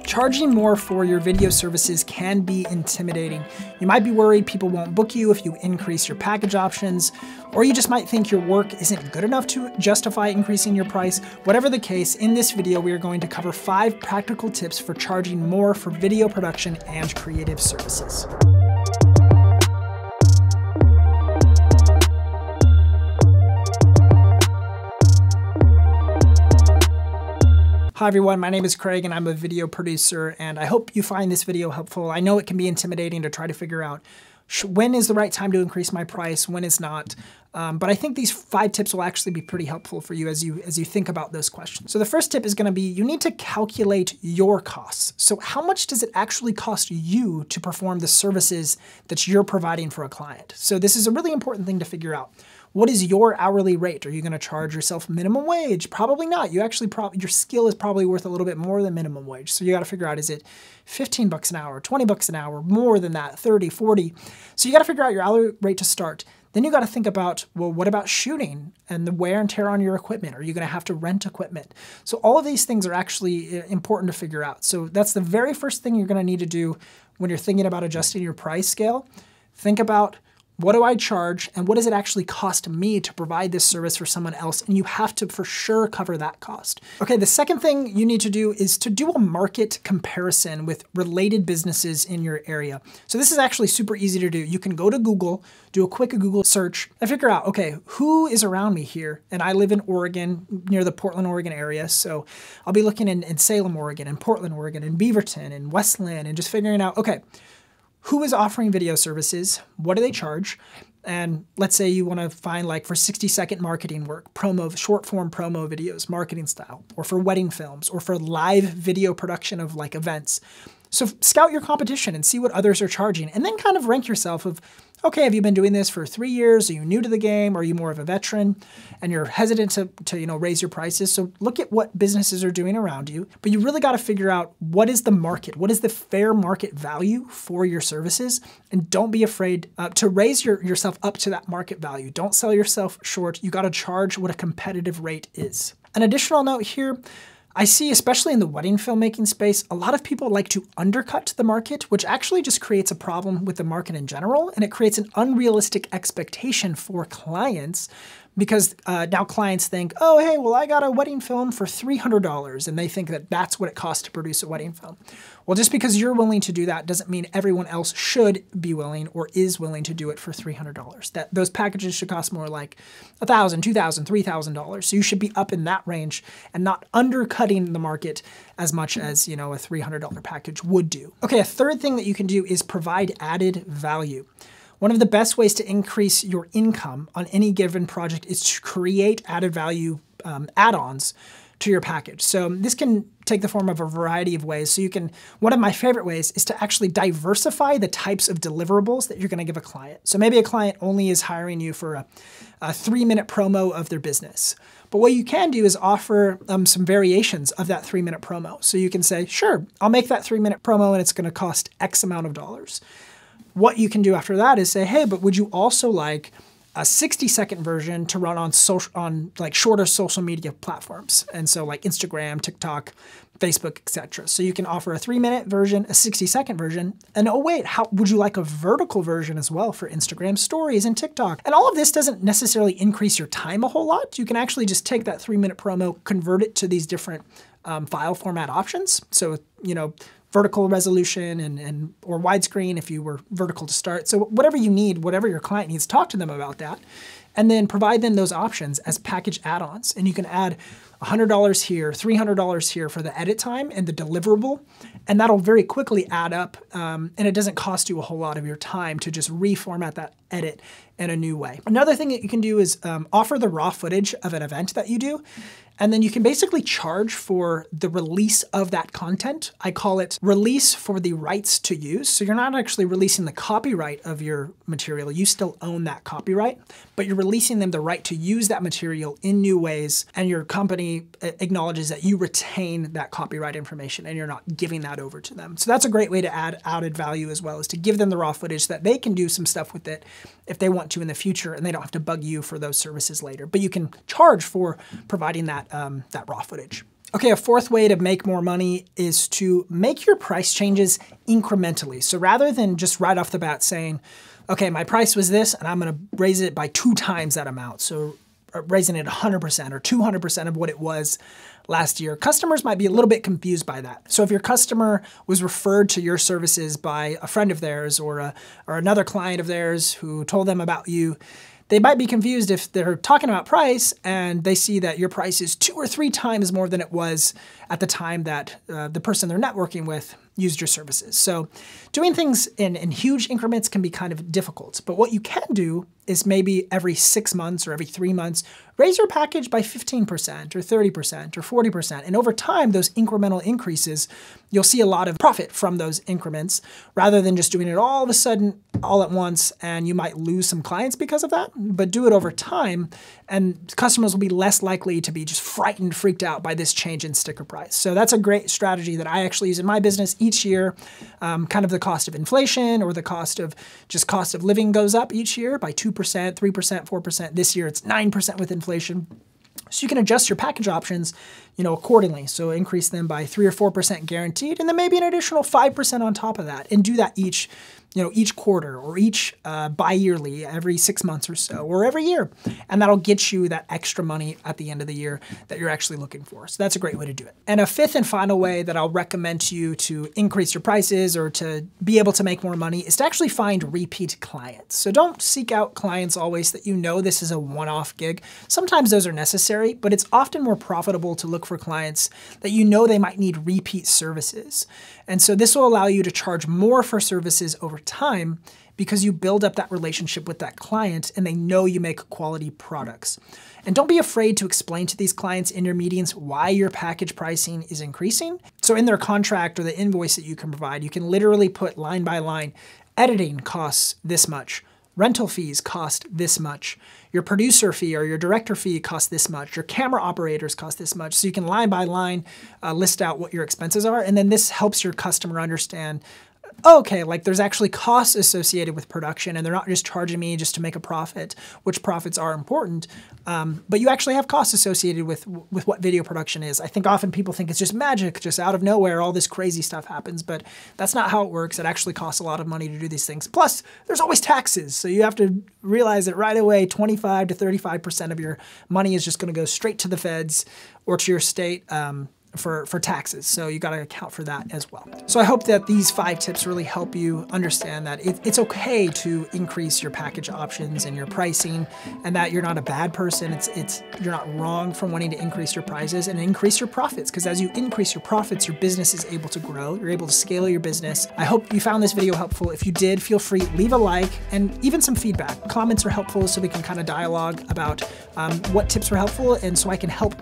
Charging more for your video services can be intimidating. You might be worried people won't book you if you increase your package options, or you just might think your work isn't good enough to justify increasing your price. Whatever the case, in this video we are going to cover 5 practical tips for charging more for video production and creative services. Hi everyone, my name is Craig and I'm a video producer, and I hope you find this video helpful. I know it can be intimidating to try to figure out when is the right time to increase my price, when is not. But I think these 5 tips will actually be pretty helpful for you as you think about those questions. So the first tip is going to be you need to calculate your costs. So how much does it actually cost you to perform the services that you're providing for a client? So this is a really important thing to figure out. What is your hourly rate? Are you going to charge yourself minimum wage? Probably not. You actually your skill is probably worth a little bit more than minimum wage. So you got to figure out, is it 15 bucks an hour, 20 bucks an hour, more than that, 30, 40? So you got to figure out your hourly rate to start. Then you got to think about, well, what about shooting and the wear and tear on your equipment? Are you going to have to rent equipment? So all of these things are actually important to figure out. So that's the very first thing you're going to need to do when you're thinking about adjusting your price scale. Think about, what do I charge, and what does it actually cost me to provide this service for someone else? And you have to for sure cover that cost. Okay, the second thing you need to do is to do a market comparison with related businesses in your area. So this is actually super easy to do. You can go to Google, do a quick Google search, and figure out, okay, who is around me here? And I live in Oregon, near the Portland, Oregon area. So I'll be looking in Salem, Oregon, and Portland, Oregon, and Beaverton, and Westland, and just figuring out, okay, who is offering video services? What do they charge? And let's say you want to find, like, for 60-second marketing work, short form promo videos, marketing style, or for wedding films, or for live video production of like events. So scout your competition and see what others are charging, and then kind of rank yourself of, okay, have you been doing this for 3 years? Are you new to the game? Are you more of a veteran? And you're hesitant to raise your prices. So look at what businesses are doing around you. But you really got to figure out, what is the market? What is the fair market value for your services? And don't be afraid to raise yourself up to that market value. Don't sell yourself short. You got to charge what a competitive rate is. An additional note here, I see, especially in the wedding filmmaking space, a lot of people like to undercut the market, which actually just creates a problem with the market in general, and it creates an unrealistic expectation for clients, because now clients think, oh, hey, well, I got a wedding film for $300, and they think that that's what it costs to produce a wedding film. Well, just because you're willing to do that doesn't mean everyone else should be willing or is willing to do it for $300. Those packages should cost more like $1,000, $2,000, $3,000. So you should be up in that range and not undercutting the market as much as, a $300 package would do. Okay, a third thing that you can do is provide added value. One of the best ways to increase your income on any given project is to create added value add-ons to your package. So this can take the form of a variety of ways. So one of my favorite ways is to actually diversify the types of deliverables that you're going to give a client. So maybe a client only is hiring you for a 3-minute promo of their business. But what you can do is offer some variations of that 3-minute promo. So you can say, sure, I'll make that 3-minute promo and it's going to cost X amount of dollars. What you can do after that is say, hey, but would you also like a 60-second version to run on shorter social media platforms? And so like Instagram, TikTok, Facebook, etc. So you can offer a 3-minute version, a 60-second version, and oh wait, how would you like a vertical version as well for Instagram stories and TikTok? And all of this doesn't necessarily increase your time a whole lot. You can actually just take that 3-minute promo, convert it to these different file format options. So, vertical resolution or widescreen if you were vertical to start. So whatever you need, whatever your client needs, talk to them about that, and then provide them those options as package add-ons. And you can add $100 here, $300 here for the edit time and the deliverable, and that'll very quickly add up, and it doesn't cost you a whole lot of your time to just reformat that edit in a new way. Another thing that you can do is offer the raw footage of an event that you do, and then you can basically charge for the release of that content. I call it release for the rights to use. So you're not actually releasing the copyright of your material. You still own that copyright, but you're releasing them the right to use that material in new ways, and your company acknowledges that you retain that copyright information and you're not giving that over to them. So that's a great way to add added value as well, is to give them the raw footage so that they can do some stuff with it if they want to in the future, and they don't have to bug you for those services later. But you can charge for providing that, that raw footage. Okay, a fourth way to make more money is to make your price changes incrementally. So rather than just right off the bat saying, okay, my price was this and I'm gonna raise it by 2 times that amount. So raising it 100% or 200% of what it was last year. Customers might be a little bit confused by that. So if your customer was referred to your services by a friend of theirs or another client of theirs who told them about you, they might be confused if they're talking about price and they see that your price is 2 or 3 times more than it was at the time that the person they're networking with used your services. So doing things in huge increments can be kind of difficult, but what you can do is maybe every 6 months or every 3 months, raise your package by 15% or 30% or 40%. And over time, those incremental increases, you'll see a lot of profit from those increments rather than just doing it all of a sudden, all at once, and you might lose some clients because of that, but do it over time and customers will be less likely to be just frightened, freaked out by this change in sticker price. So that's a great strategy that I actually use in my business each year. Kind of the cost of inflation or the cost of living goes up each year by 2%, 3%, 4%. This year it's 9% with inflation. So you can adjust your package options, accordingly. So increase them by 3 or 4% guaranteed, and then maybe an additional 5% on top of that, and do that each quarter or each bi-yearly, every 6 months or so, or every year. And that'll get you that extra money at the end of the year that you're actually looking for. So that's a great way to do it. And a fifth and final way that I'll recommend to you to increase your prices or to be able to make more money is to actually find repeat clients. So don't seek out clients always that this is a one-off gig. Sometimes those are necessary, but it's often more profitable to look for clients that they might need repeat services. And so this will allow you to charge more for services over time because you build up that relationship with that client and they know you make quality products. And don't be afraid to explain to these clients in your meetings why your package pricing is increasing. So in their contract or the invoice that you can provide, you can literally put line by line, editing costs this much, rental fees cost this much, your producer fee or your director fee costs this much, your camera operators cost this much. So you can line by line list out what your expenses are, and then this helps your customer understand, okay, like there's actually costs associated with production and they're not just charging me just to make a profit, which profits are important, but you actually have costs associated with what video production is. I think often people think it's just magic, just out of nowhere, all this crazy stuff happens, but that's not how it works. It actually costs a lot of money to do these things. Plus, there's always taxes. So you have to realize that right away, 25 to 35% of your money is just gonna go straight to the feds or to your state for taxes. So you got to account for that as well. So I hope that these 5 tips really help you understand that it's okay to increase your package options and your pricing, and that you're not a bad person. You're not wrong for wanting to increase your prices and increase your profits, because as you increase your profits, your business is able to grow. You're able to scale your business. I hope you found this video helpful. If you did, feel free, leave a like and even some feedback. Comments are helpful so we can kind of dialogue about what tips were helpful, and so I can help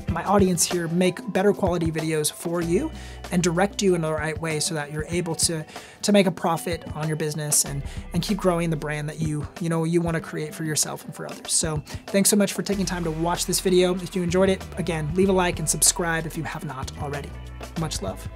my audience here make better quality videos for you and direct you in the right way so that you're able to make a profit on your business and keep growing the brand that you want to create for yourself and for others. So thanks so much for taking time to watch this video. If you enjoyed it, again, leave a like and subscribe if you have not already. Much love.